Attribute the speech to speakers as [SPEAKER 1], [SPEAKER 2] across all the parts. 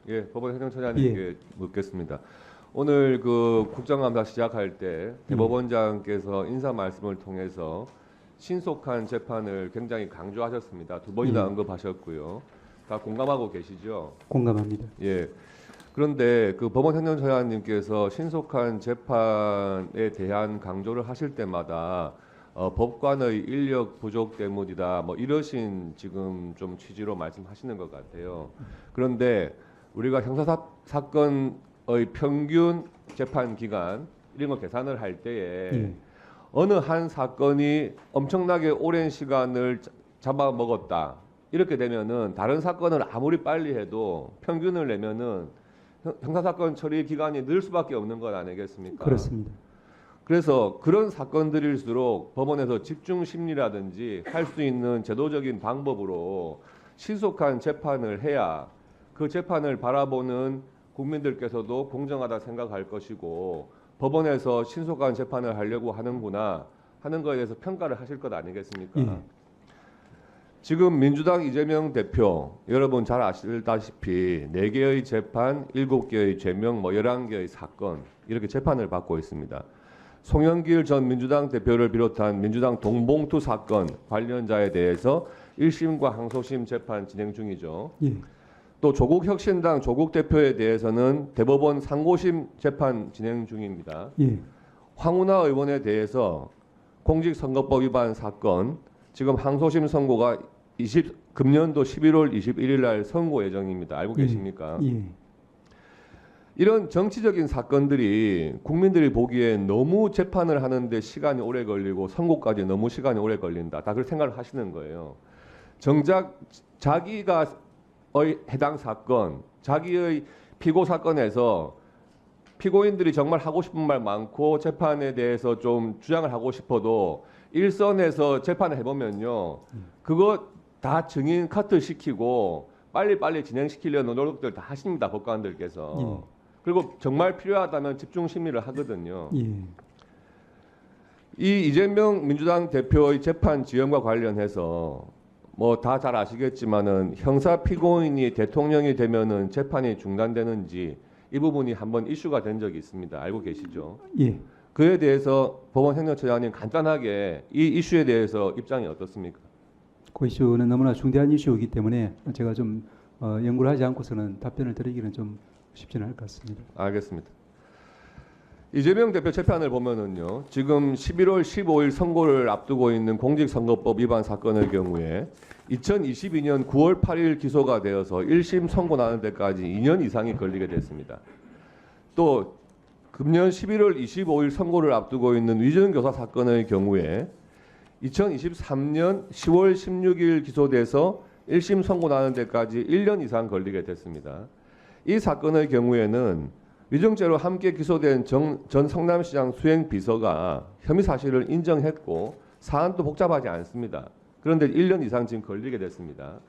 [SPEAKER 1] 예, 법원 행정처장님께 묻겠습니다. 오늘 그 국정감사 시작할 때 대법원장께서 인사 말씀을 통해서 신속한 재판을 굉장히 강조하셨습니다. 두 번이나 언급하셨고요. 다 공감하고 계시죠?
[SPEAKER 2] 공감합니다.
[SPEAKER 1] 예. 그런데 그 법원 행정처장님께서 신속한 재판에 대한 강조를 하실 때마다 법관의 인력 부족 때문이다. 뭐 이러신 지금 좀 취지로 말씀하시는 것 같아요. 그런데 우리가 형사 사건의 평균 재판 기간 이런 거 계산을 할 때에 어느 한 사건이 엄청나게 오랜 시간을 잡아먹었다. 이렇게 되면은 다른 사건을 아무리 빨리 해도 평균을 내면은 형사사건 처리 기간이 늘 수밖에 없는 것 아니겠습니까?
[SPEAKER 2] 그렇습니다.
[SPEAKER 1] 그래서 그런 사건들일수록 법원에서 집중 심리라든지 할 수 있는 제도적인 방법으로 신속한 재판을 해야 그 재판을 바라보는 국민들께서도 공정하다 생각할 것이고 법원에서 신속한 재판을 하려고 하는구나 하는 것에 대해서 평가를 하실 것 아니겠습니까?
[SPEAKER 2] 예.
[SPEAKER 1] 지금 민주당 이재명 대표 여러분 잘 아시다시피 4개의 재판, 7개의 죄명, 11개의 사건 이렇게 재판을 받고 있습니다. 송영길 전 민주당 대표를 비롯한 민주당 동봉투 사건 관련자에 대해서 1심과 항소심 재판 진행 중이죠.
[SPEAKER 2] 예.
[SPEAKER 1] 또 조국 혁신당 조국 대표에 대해서는 대법원 상고심 재판 진행 중입니다.
[SPEAKER 2] 예.
[SPEAKER 1] 황운하 의원에 대해서 공직선거법 위반 사건 지금 항소심 선고가 금년도 11월 21일 날 선고 예정입니다. 알고 계십니까?
[SPEAKER 2] 예.
[SPEAKER 1] 이런 정치적인 사건들이 국민들이 보기에 너무 재판을 하는데 시간이 오래 걸리고 선고까지 너무 시간이 오래 걸린다. 다 그렇게 생각을 하시는 거예요. 정작 자기가 해당 사건, 자기의 피고 사건에서 피고인들이 정말 하고 싶은 말 많고 재판에 대해서 좀 주장을 하고 싶어도 일선에서 재판을 해보면요. 그거 다 증인 카트 시키고 빨리빨리 진행시키려는 노력들 다 하십니다. 법관들께서. 그리고 정말 필요하다면 집중 심리를 하거든요.
[SPEAKER 2] 예.
[SPEAKER 1] 이 이재명 민주당 대표의 재판 지연과 관련해서 뭐 다 잘 아시겠지만은 형사 피고인이 대통령이 되면은 재판이 중단되는지 이 부분이 한번 이슈가 된 적이 있습니다. 알고 계시죠?
[SPEAKER 2] 예.
[SPEAKER 1] 그에 대해서 법원 행정처장님 간단하게 이 이슈에 대해서 입장이 어떻습니까?
[SPEAKER 2] 그 이슈는 너무나 중대한 이슈이기 때문에 제가 좀 연구를 하지 않고서는 답변을 드리기는 좀 쉽지는 않을 것 같습니다.
[SPEAKER 1] 알겠습니다. 이재명 대표 재판을 보면은요. 지금 11월 15일 선고를 앞두고 있는 공직선거법 위반 사건의 경우에 2022년 9월 8일 기소가 되어서 1심 선고 나는 데까지 2년 이상이 걸리게 됐습니다. 또 금년 11월 25일 선고를 앞두고 있는 위증교사 사건의 경우에 2023년 10월 16일 기소돼서 1심 선고 나는 데까지 1년 이상 걸리게 됐습니다. 이 사건의 경우에는 위증죄로 함께 기소된 전 성남시장 수행비서가 혐의 사실을 인정했고 사안도 복잡하지 않습니다. 그런데 1년 이상 지금 걸리게 됐습니다.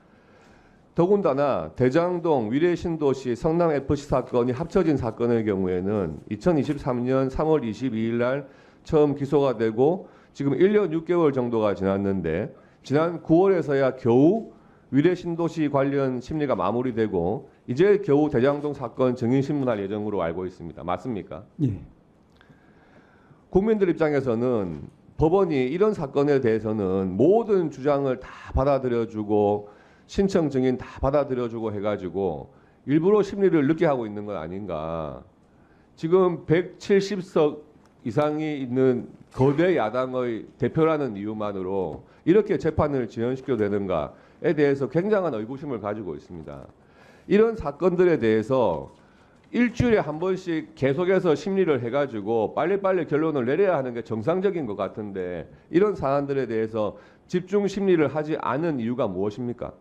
[SPEAKER 1] 더군다나 대장동 위례신도시 성남FC 사건이 합쳐진 사건의 경우에는 2023년 3월 22일 날 처음 기소가 되고 지금 1년 6개월 정도가 지났는데 지난 9월에서야 겨우 위례신도시 관련 심리가 마무리되고 이제 겨우 대장동 사건 증인신문할 예정으로 알고 있습니다. 맞습니까?
[SPEAKER 2] 예.
[SPEAKER 1] 국민들 입장에서는 법원이 이런 사건에 대해서는 모든 주장을 다 받아들여주고 신청 증인 다 받아들여주고 해가지고 일부러 심리를 늦게 하고 있는 건 아닌가. 지금 170석 이상이 있는 거대 야당의 대표라는 이유만으로 이렇게 재판을 지연시켜도 되는가에 대해서 굉장한 의구심을 가지고 있습니다. 이런 사건들에 대해서 일주일에 한 번씩 계속해서 심리를 해가지고 빨리빨리 결론을 내려야 하는 게 정상적인 것 같은데 이런 사안들에 대해서 집중 심리를 하지 않은 이유가 무엇입니까?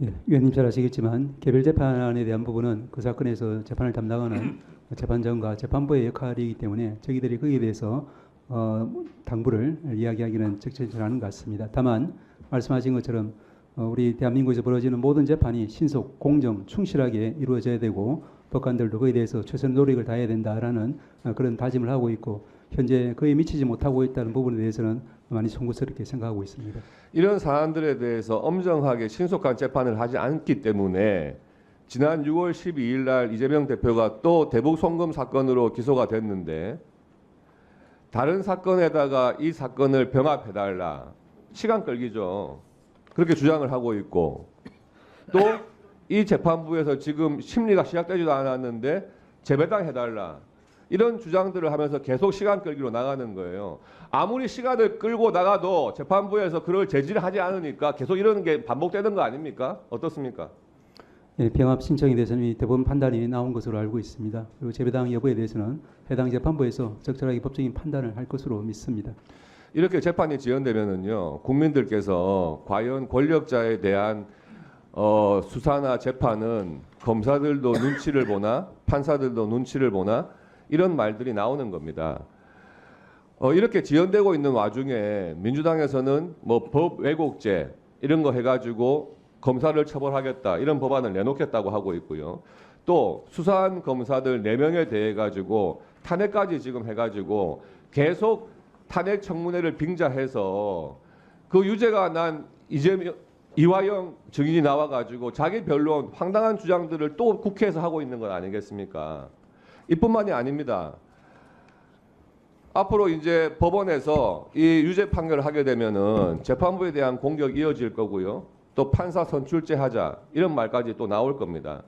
[SPEAKER 2] 예. 위원님 잘 아시겠지만 개별 재판에 대한 부분은 그 사건에서 재판을 담당하는 재판장과 재판부의 역할이기 때문에 저희들이 거기에 대해서 당부를 이야기하기는 적절치 않은 것 같습니다. 다만 말씀하신 것처럼 우리 대한민국에서 벌어지는 모든 재판이 신속, 공정, 충실하게 이루어져야 되고 법관들도 그에 대해서 최선의 노력을 다해야 된다라는 그런 다짐을 하고 있고 현재 그에 미치지 못하고 있다는 부분에 대해서는 많이 송구스럽게 생각하고 있습니다.
[SPEAKER 1] 이런 사안들에 대해서 엄정하게 신속한 재판을 하지 않기 때문에 지난 6월 12일 날 이재명 대표가 또 대북 송금 사건으로 기소가 됐는데 다른 사건에다가 이 사건을 병합해달라. 시간 끌기죠. 그렇게 주장을 하고 있고 또 이 재판부에서 지금 심리가 시작되지도 않았는데 재배당해달라. 이런 주장들을 하면서 계속 시간 끌기로 나가는 거예요. 아무리 시간을 끌고 나가도 재판부에서 그걸 제지를 하지 않으니까 계속 이런 게 반복되는 거 아닙니까? 어떻습니까?
[SPEAKER 2] 예, 병합 신청에 대해서는 이 대법원 판단이 나온 것으로 알고 있습니다. 그리고 재배당 여부에 대해서는 해당 재판부에서 적절하게 법적인 판단을 할 것으로 믿습니다.
[SPEAKER 1] 이렇게 재판이 지연되면은요, 국민들께서 과연 권력자에 대한 수사나 재판은 검사들도 눈치를 보나 판사들도 눈치를 보나 이런 말들이 나오는 겁니다. 이렇게 지연되고 있는 와중에 민주당에서는 뭐 법 왜곡죄 이런 거 해가지고 검사를 처벌하겠다 이런 법안을 내놓겠다고 하고 있고요. 또 수사한 검사들 4명에 대해 가지고 탄핵까지 지금 해가지고 계속 탄핵 청문회를 빙자해서 그 유죄가 난 이화영 증인이 나와가지고 자기 변론 황당한 주장들을 또 국회에서 하고 있는 건 아니겠습니까? 이뿐만이 아닙니다. 앞으로 이제 법원에서 이 유죄 판결을 하게 되면은 재판부에 대한 공격이 이어질 거고요. 또 판사 선출제 하자 이런 말까지 또 나올 겁니다.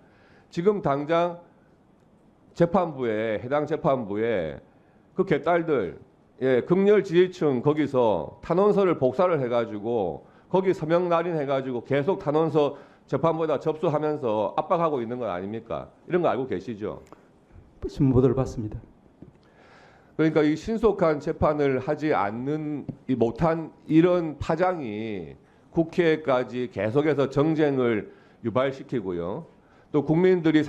[SPEAKER 1] 지금 당장 재판부에 해당 재판부에 그 개딸들 극렬 지지층 거기서 탄원서를 복사를 해가지고 거기 서명 날인해가지고 계속 탄원서 재판부에다 접수하면서 압박하고 있는 건 아닙니까? 이런 거 알고 계시죠?
[SPEAKER 2] 신문 보도를 봤습니다.
[SPEAKER 1] 그러니까 이 신속한 재판을 하지 않는 못한 이런 파장이 국회까지 계속해서 정쟁을 유발시키고요. 또 국민들이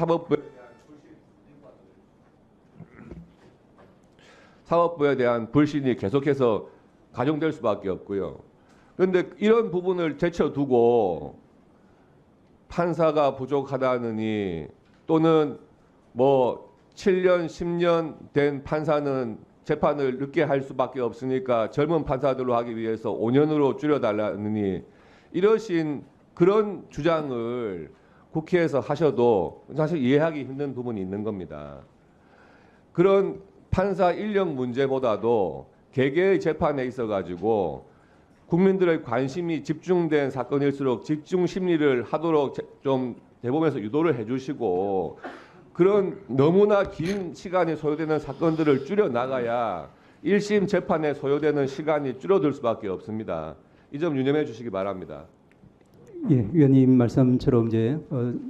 [SPEAKER 1] 사법부에 대한 불신이 계속해서 가중될 수밖에 없고요. 그런데 이런 부분을 제쳐두고 판사가 부족하다느니 또는 뭐 7년, 10년 된 판사는 재판을 늦게 할 수밖에 없으니까 젊은 판사들로 하기 위해서 5년으로 줄여달라느니 이러신 그런 주장을 국회에서 하셔도 사실 이해하기 힘든 부분이 있는 겁니다. 그런 판사 인력 문제보다도 개개의 재판에 있어가지고 국민들의 관심이 집중된 사건일수록 집중 심리를 하도록 좀 대법원에서 유도를 해주시고 그런 너무나 긴 시간이 소요되는 사건들을 줄여 나가야 1심 재판에 소요되는 시간이 줄어들 수밖에 없습니다. 이 점 유념해 주시기 바랍니다.
[SPEAKER 2] 예, 위원님 말씀처럼 이제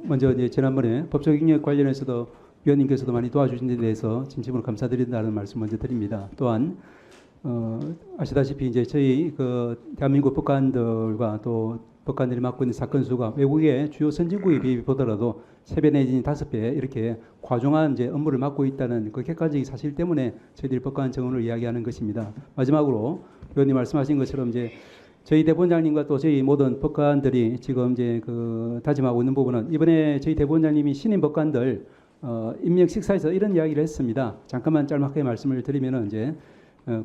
[SPEAKER 2] 먼저 이제 지난번에 법적 ing력 관련해서도 위원님께서도 많이 도와주신 데 대해서 진심으로 감사드린다는 말씀 먼저 드립니다. 또한 아시다시피 이제 저희 그 대한민국 법관들과 또 법관들이 맡고 있는 사건 수가 외국의 주요 선진국에 비교보더라도 3배 내지 5배 이렇게 과중한 이제 업무를 맡고 있다는 그 객관적인 사실 때문에 저희들이 법관 정원을 이야기하는 것입니다. 마지막으로 의원님 말씀하신 것처럼 이제 저희 대법원장님과 또 저희 모든 법관들이 지금 이제 그 다짐하고 있는 부분은 이번에 저희 대법원장님이 신임 법관들 임명 식사에서 이런 이야기를 했습니다. 잠깐만 짤막하게 말씀을 드리면은 이제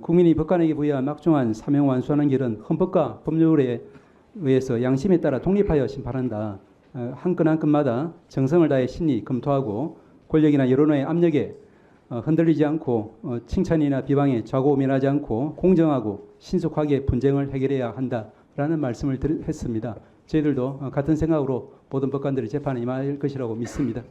[SPEAKER 2] 국민이 법관에게 부여한 막중한 사명 완수하는 길은 헌법과 법률에 의해서 양심에 따라 독립하여 심판한다. 한 건 한 건마다 정성을 다해 심리 검토하고 권력이나 여론의 압력에 흔들리지 않고 칭찬이나 비방에 좌고우면하지 않고 공정하고 신속하게 분쟁을 해결해야 한다라는 말씀을 했습니다. 저희들도 같은 생각으로 모든 법관들이 재판에 임할 것이라고 믿습니다.